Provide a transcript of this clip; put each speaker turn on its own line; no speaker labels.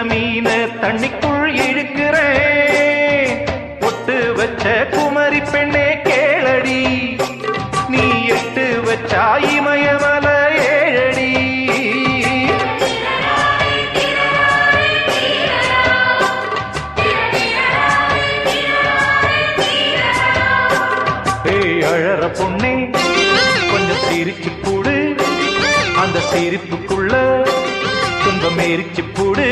மீன தண்ணிக்குள் இழுக்கிறேன். பொட்டு வச்ச குமரி பெண்ணே கேளடி, நீ எட்டு வச்சா இமயமல ஏழடி. ஏய் அழற பொண்ணே கொஞ்சம் சிரிச்சு போடு, அந்த சிரிப்புக்குள்ள துன்பம் எரிச்சு போடு.